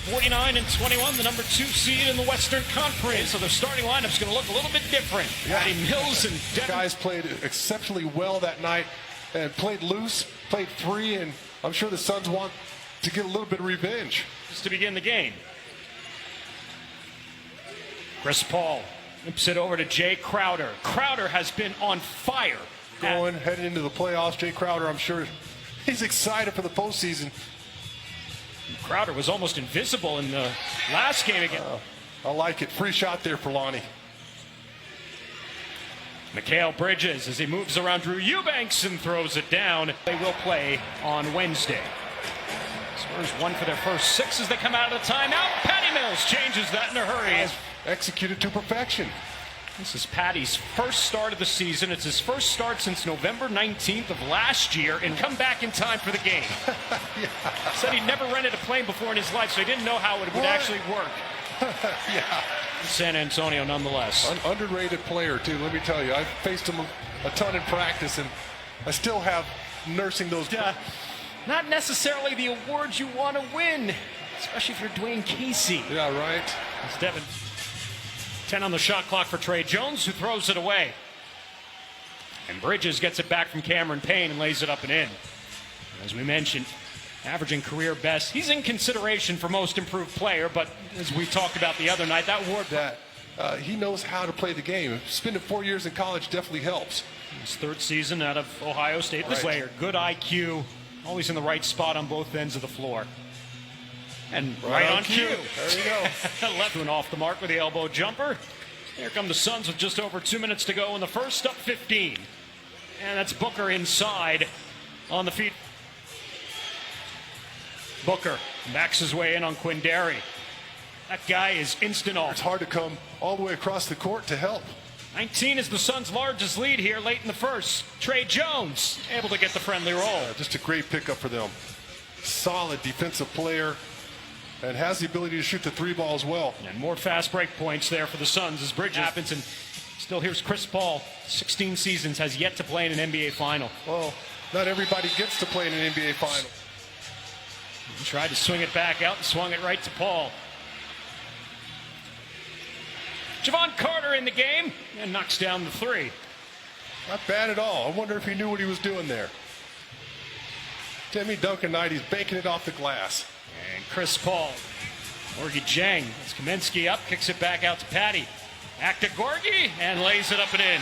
49-21, the number 2 seed in the Western Conference. So their starting lineup's going to look a little bit different. Yeah. Patty Mills and Devin. Guys played exceptionally well that night and played loose, played free, and I'm sure the Suns want to get a little bit of revenge. Just to begin the game. Chris Paul flips it over to Jay Crowder. Crowder has been on fire. Heading into the playoffs, Jay Crowder, I'm sure he's excited for the postseason. Crowder was almost invisible in the last game again. I like it. Free shot there for Lonnie. Mikal Bridges as he moves around Drew Eubanks and throws it down. They will play on Wednesday. Spurs won for their first 6 as they come out of the timeout. Patty Mills changes that in a hurry. Executed to perfection. This is Patty's first start of the season. It's his first start since November 19th of last year and come back in time for the game. Yeah. Said he'd never rented a plane before in his life, so he didn't know how it would actually work. Yeah. San Antonio nonetheless. Underrated player, too, let me tell you. I've faced him a ton in practice, and I still have nursing those. Not necessarily the awards you want to win, especially if you're Dwayne Casey. Yeah, right. It's Devin. 10 on the shot clock for Trey Jones, who throws it away. And Bridges gets it back from Cameron Payne and lays it up and in. As we mentioned, averaging career best. He's in consideration for most improved player, but as we talked about the other night, that award... He knows how to play the game. Spending 4 years in college definitely helps. His 3rd season out of Ohio State. This player, good IQ, always in the right spot on both ends of the floor. And right on cue. There you go. Left one off the mark with the elbow jumper. Here come the Suns with just over 2 minutes to go in the first, up 15. And that's Booker inside on the feet. Booker backs his way in on Quindary. That guy is instant off. It's hard to come all the way across the court to help. 19 is the Suns' largest lead here late in the first. Trey Jones able to get the friendly roll. Just a great pickup for them. Solid defensive player. And has the ability to shoot the 3 ball as well. And more fast break points there for the Suns as Bridges happens. And still here's Chris Paul, 16 seasons, has yet to play in an NBA final. Well, not everybody gets to play in an NBA final. He tried to swing it back out and swung it right to Paul. Javon Carter in the game and knocks down the 3. Not bad at all. I wonder if he knew what he was doing there. Timmy Duncan night, he's banking it off the glass. And Chris Paul. Gorgie Jang. As Kaminsky up, kicks it back out to Patty. Back to Gorgie and lays it up and in.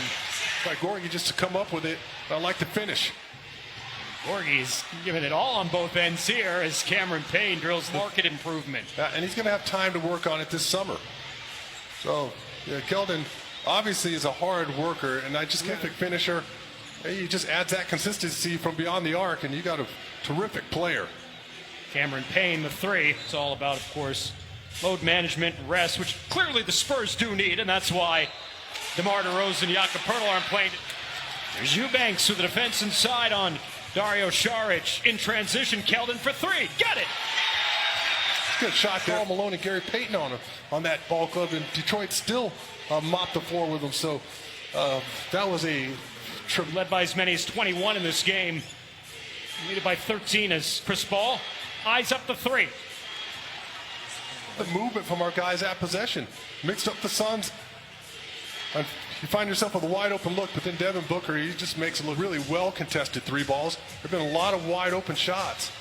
By Gorgie just to come up with it. I like the finish. Gorgie's giving it all on both ends here as Cameron Payne drills market improvement. And he's going to have time to work on it this summer. So, yeah, Keldon obviously is a hard worker, and I just can't pick finisher. He just adds that consistency from beyond the arc, and you got a terrific player. Cameron Payne, the 3. It's all about, of course, load management, rest, which clearly the Spurs do need, and that's why DeMar DeRozan and Jakob Poeltl aren't playing. There's Eubanks with the defense inside on Dario Saric. In transition, Keldon for 3. Got it! Good shot there. Malone and Gary Payton on that ball club, and Detroit still mopped the floor with them. So that was a led by as many as 21 in this game. Leaded by 13 as Chris Paul eyes up the 3. The movement from our guys at possession mixed up the Suns. You find yourself with a wide open look, but then Devin Booker, he just makes a really well contested 3 balls. There've been a lot of wide open shots.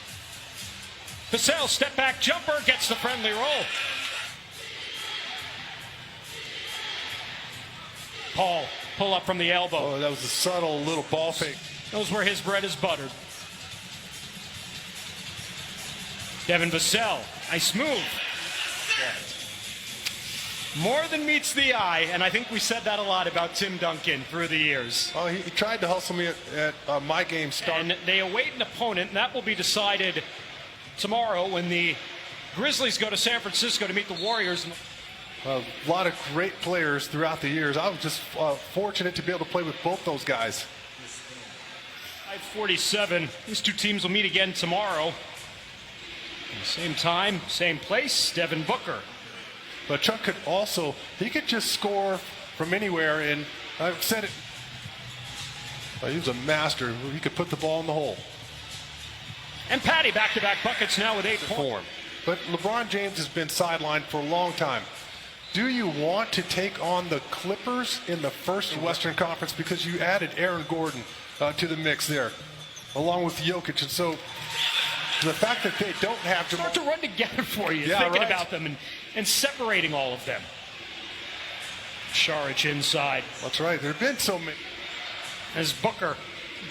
Vassell step back jumper gets the friendly roll. Paul pull up from the elbow. Oh, that was a subtle little ball fake. Knows where his bread is buttered. Devin Vassell, nice move. More than meets the eye, and I think we said that a lot about Tim Duncan through the years. Oh, he tried to hustle me at my game start. And they await an opponent, and that will be decided tomorrow when the Grizzlies go to San Francisco to meet the Warriors. A lot of great players throughout the years. I was just fortunate to be able to play with both those guys. 5:47. These 2 teams will meet again tomorrow. Same time, same place. Devin Booker. But Chuck could also, he could just score from anywhere, and I've said it. He was a master. He could put the ball in the hole. And Patty back-to-back buckets now with 8 points. but LeBron James has been sidelined for a long time. Do you want to take on the Clippers in the first Western Conference, because you added Aaron Gordon to the mix there, along with Jokic, and so the fact that they don't have start to run together for you, thinking about them and separating all of them. Saric inside. That's right. There have been so many. As Booker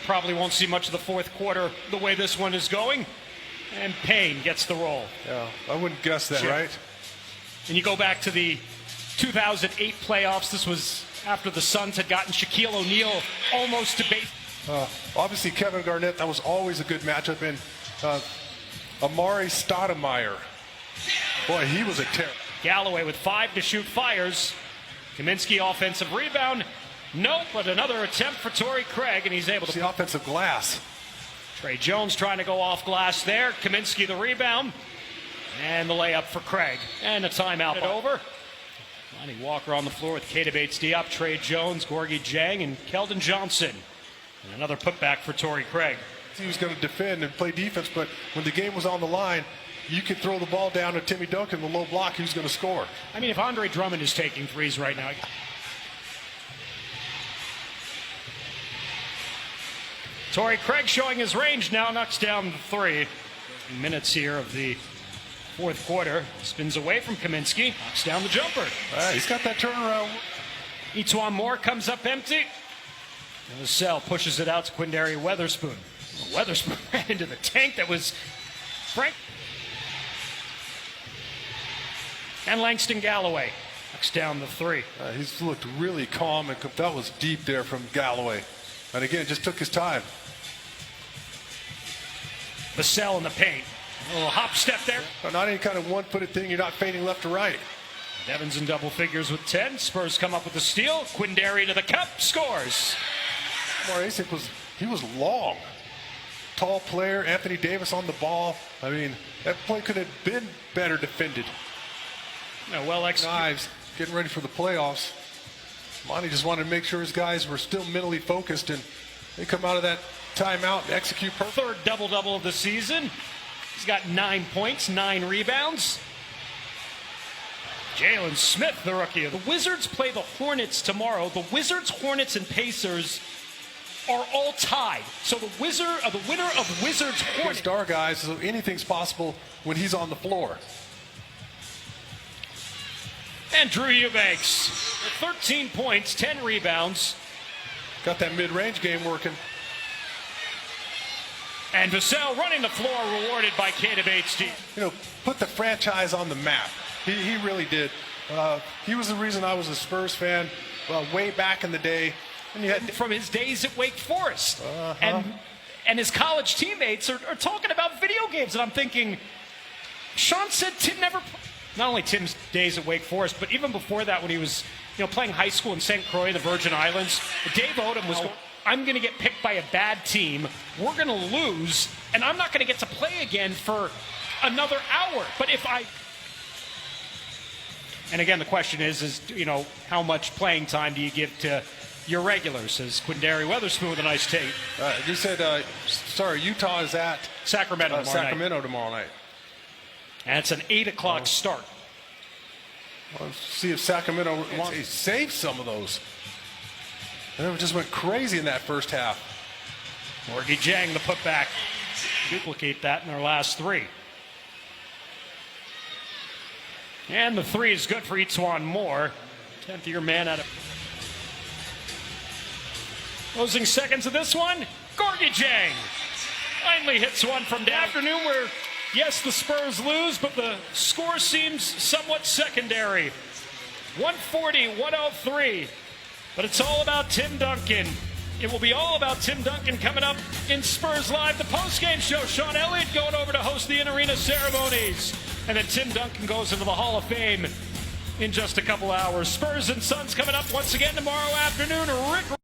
probably won't see much of the fourth quarter the way this one is going, and Payne gets the roll. Yeah, I wouldn't guess that, right? And you go back to the 2008 playoffs. This was after the Suns had gotten Shaquille O'Neal almost to base. Obviously, Kevin Garnett, that was always a good matchup. And Amari Stoudemire, boy, he was a terror. Galloway with 5 to shoot, fires. Kaminsky offensive rebound. Nope, but another attempt for Torrey Craig, and he's able to. The offensive glass. Trey Jones trying to go off glass there. Kaminsky the rebound. And the layup for Craig. And a timeout over. Lonnie Walker on the floor with Keita Bates-Diop, Trey Jones, Gorgie Jang, and Keldon Johnson. And another putback for Torrey Craig. He was going to defend and play defense, but when the game was on the line, you could throw the ball down to Timmy Duncan, the low block, who's going to score. I mean, if Andre Drummond is taking threes right now. Torrey Craig showing his range now, knocks down the 3. Minutes here of the fourth quarter. Spins away from Kaminsky, knocks down the jumper. He's got that turnaround. Etuan Moore comes up empty. And Vassell pushes it out to Quindary Weatherspoon. Weatherspoon ran into the tank that was Frank. And Langston Galloway knocks down the 3. He's looked really calm, and that was deep there from Galloway. And again, just took his time. Vassell in the paint. A little hop step there. Not any kind of one-footed thing. You're not fading left to right. Devins in double figures with 10. Spurs come up with the steal. Quindary to the cup, scores. Marasic was long. Tall player, Anthony Davis on the ball. I mean, that play could have been better defended. Well executed. Knives getting ready for the playoffs. Monty just wanted to make sure his guys were still mentally focused, and they come out of that timeout and execute perfect. Third double-double of the season. He's got 9 points, 9 rebounds. Jalen Smith, the rookie. The Wizards play the Hornets tomorrow. The Wizards, Hornets, and Pacers are all tied. So the winner of Wizards Hornets. Star guys, so anything's possible when he's on the floor. And Drew Eubanks, 13 points, 10 rebounds. Got that mid-range game working. And Vassell running the floor, rewarded by Keita Bates-Diop. Put the franchise on the map. He really did. He was the reason I was a Spurs fan way back in the day. And you had from his days at Wake Forest. And his college teammates are talking about video games. And I'm thinking, Sean said Tim never... Not only Tim's days at Wake Forest, but even before that when he was playing high school in St. Croix, the Virgin Islands, Dave Odom was going, I'm going to get picked by a bad team, we're going to lose, and I'm not going to get to play again for another hour. But if I... And again, the question is how much playing time do you give to your regulars, says Quindary Weatherspoon with a nice tape. You said, Utah is at Sacramento tomorrow night. And it's an 8 o'clock start. Let's see if Sacramento wants to save some of those. They just went crazy in that first half. Gorgie Jang, the putback. Duplicate that in their last 3. And the 3 is good for Etuan Moore. 10th-year man out of... Closing seconds of this one, Gorgie Jang. Finally hits one from the afternoon where... Yes, the Spurs lose, but the score seems somewhat secondary. 140-103. But it's all about Tim Duncan. It will be all about Tim Duncan coming up in Spurs Live, the postgame show. Sean Elliott going over to host the in-arena ceremonies. And then Tim Duncan goes into the Hall of Fame in just a couple hours. Spurs and Suns coming up once again tomorrow afternoon. Rick